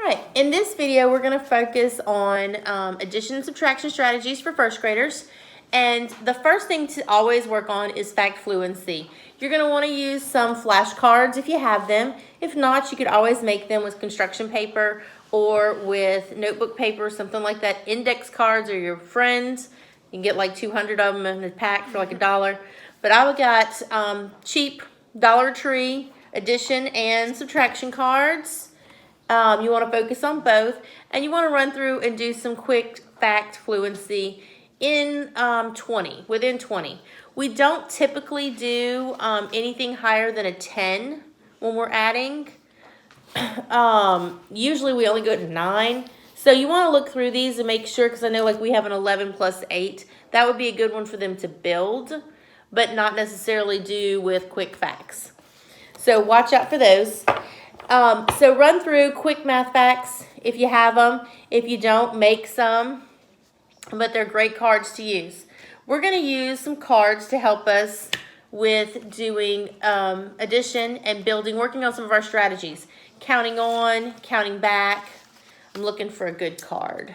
right, in this video, we're going to focus on addition and subtraction strategies for first graders. And the first thing to always work on is fact fluency. You're going to want to use some flashcards if you have them. If not, you could always make them with construction paper or with notebook paper, something like that. Index cards are your friends. You can get like 200 of them in a pack for like $1. But I got cheap Dollar Tree addition and subtraction cards. You want to focus on both, and you want to run through and do some quick fact fluency in within 20. We don't typically do anything higher than a 10 when we're adding. Usually we only go to 9. So you want to look through these and make sure, because I know like we have an 11 plus 8. That would be a good one for them to build, but not necessarily do with quick facts. So watch out for those. So run through quick math facts if you have them. If you don't, make some, but they're great cards to use. We're going to use some cards to help us with doing addition and building, working on some of our strategies. Counting on, counting back. I'm looking for a good card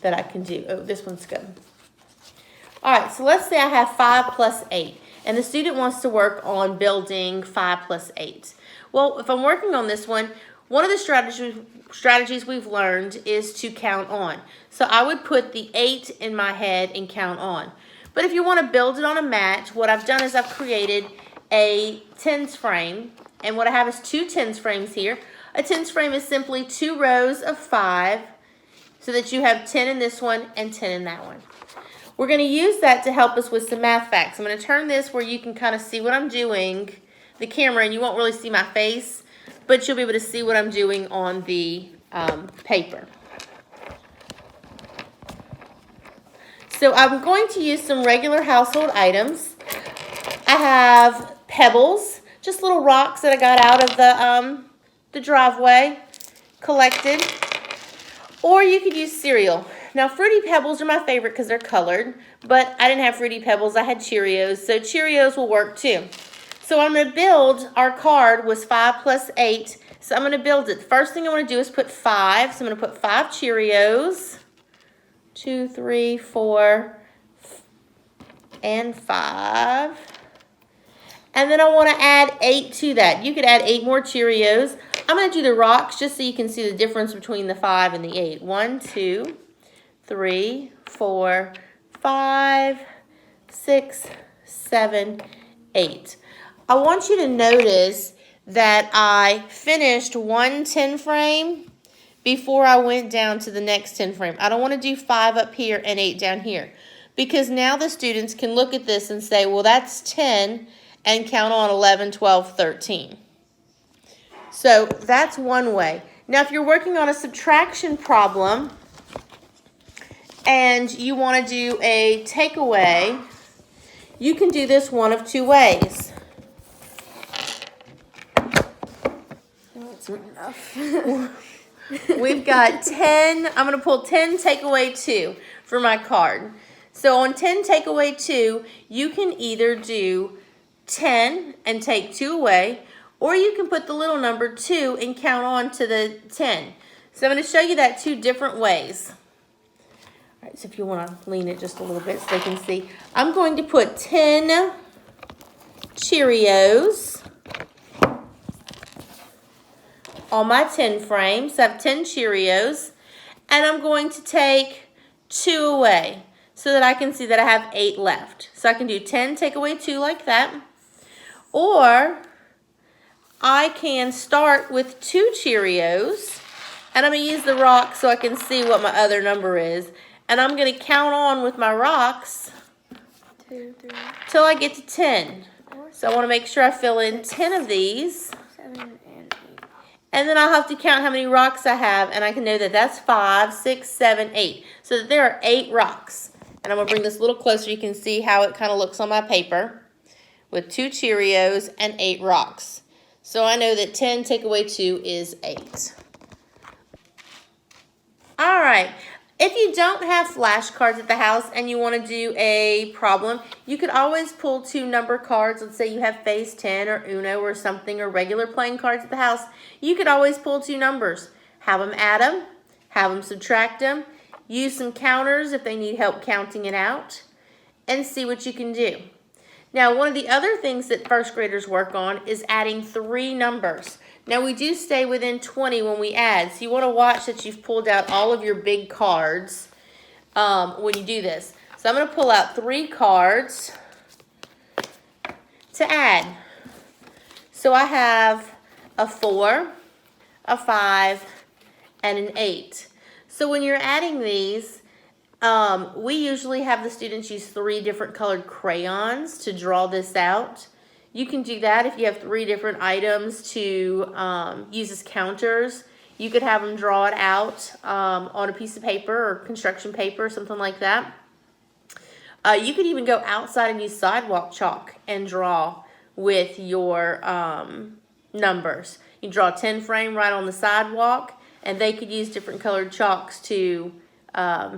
that I can do. Oh, this one's good. All right, so let's say I have 5 plus 8. And the student wants to work on building 5 plus 8. Well, if I'm working on this one of the strategies we've learned is to count on. So I would put the 8 in my head and count on. But if you want to build it on a mat, what I've done is I've created a tens frame. And what I have is 2 tens frames here. A tens frame is simply 2 rows of 5 so that you have 10 in this one and 10 in that one. We're going to use that to help us with some math facts. I'm going to turn this where you can kind of see what I'm doing, the camera, and you won't really see my face, but you'll be able to see what I'm doing on the paper. So I'm going to use some regular household items. I have pebbles, just little rocks that I got out of the driveway, collected. Or you could use cereal. Now, Fruity Pebbles are my favorite because they're colored, but I didn't have Fruity Pebbles. I had Cheerios, so Cheerios will work too. So I'm going to build, our card was 5 plus 8, so I'm going to build it. First thing I want to do is put 5, so I'm going to put 5 Cheerios, 2, 3, 4, and 5. And then I want to add 8 to that. You could add 8 more Cheerios. I'm going to do the rocks just so you can see the difference between the 5 and the 8. 1, 2, 3, 4, 5, 6, 7, 8. I want you to notice that I finished one 10 frame before I went down to the next 10 frame. I don't want to do 5 up here and 8 down here, because now the students can look at this and say, well, that's 10, and count on 11, 12, 13. So that's one way. Now, if you're working on a subtraction problem and you want to do a takeaway, you can do this one of 2 ways. That's enough. We've got 10. I'm going to pull 10 takeaway 2 for my card. So on 10 takeaway 2, you can either do 10 and take 2 away, or you can put the little number 2 and count on to the 10. So I'm going to show you that 2 different ways. All right, so if you want to lean it just a little bit so they can see. I'm going to put 10 Cheerios on my 10 frame. So I have 10 Cheerios, and I'm going to take 2 away so that I can see that I have 8 left. So I can do 10, take away 2 like that. Or I can start with 2 Cheerios, and I'm going to use the rock so I can see what my other number is. And I'm going to count on with my rocks 2, 3, till I get to 10. 4, So I want to make sure I fill in 10 of these. 7, and 8. And then I'll have to count how many rocks I have, and I can know that that's 5, 6, 7, 8. So that there are 8 rocks. And I'm going to bring this a little closer. You can see how it kind of looks on my paper with 2 Cheerios and 8 rocks. So I know that 10 take away 2 is 8. All right. If you don't have flashcards at the house and you want to do a problem, you could always pull 2 number cards. Let's say you have phase 10 or Uno or something, or regular playing cards at the house. You could always pull 2 numbers. Have them add them, have them subtract them, use some counters if they need help counting it out, and see what you can do. Now, one of the other things that first graders work on is adding 3 numbers. Now, we do stay within 20 when we add, so you want to watch that you've pulled out all of your big cards when you do this. So I'm going to pull out 3 cards to add. So I have a 4, a 5, and an 8. So when you're adding these, we usually have the students use 3 different colored crayons to draw this out. You can do that if you have 3 different items to use as counters. You could have them draw it out on a piece of paper or construction paper or something like that. You could even go outside and use sidewalk chalk and draw with your numbers. You draw a 10 frame right on the sidewalk, and they could use different colored chalks to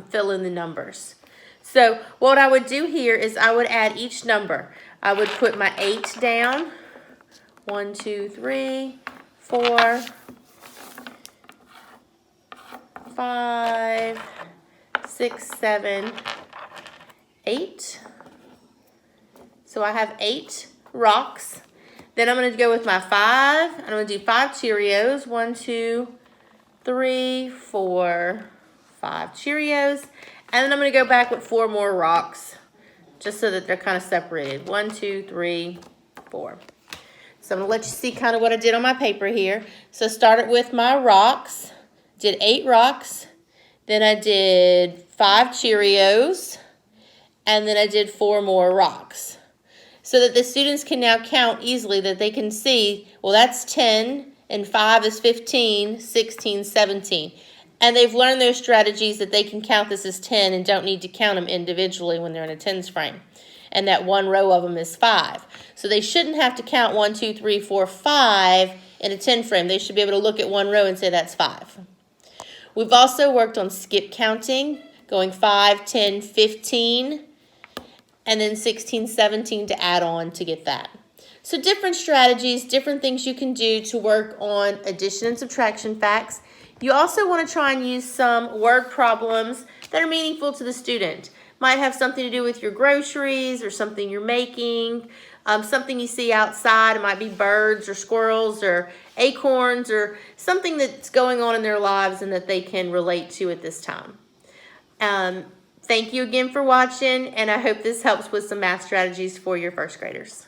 fill in the numbers. So what I would do here is I would add each number. I would put my 8 down. 1, 2, 3, 4, 5, 6, 7, 8. So I have 8 rocks. Then I'm going to go with my 5. I'm going to do 5 Cheerios. 1, 2, 3, 4, 5 Cheerios. And then I'm going to go back with 4 more rocks, just so that they're kind of separated. 1, 2, 3, 4. So I'm going to let you see kind of what I did on my paper here. So I started with my rocks, did 8 rocks, then I did 5 Cheerios, and then I did 4 more rocks. So that the students can now count easily, that they can see, well, that's 10, and 5 is 15, 16, 17. And they've learned those strategies that they can count this as 10 and don't need to count them individually when they're in a tens frame. And that one row of them is 5. So they shouldn't have to count 1, 2, 3, 4, 5 in a 10 frame. They should be able to look at one row and say that's 5. We've also worked on skip counting, going 5, 10, 15, and then 16, 17 to add on to get that. So different strategies, different things you can do to work on addition and subtraction facts. You also want to try and use some word problems that are meaningful to the student. Might have something to do with your groceries or something you're making, something you see outside. It might be birds or squirrels or acorns or something that's going on in their lives and that they can relate to at this time. Thank you again for watching, and I hope this helps with some math strategies for your first graders.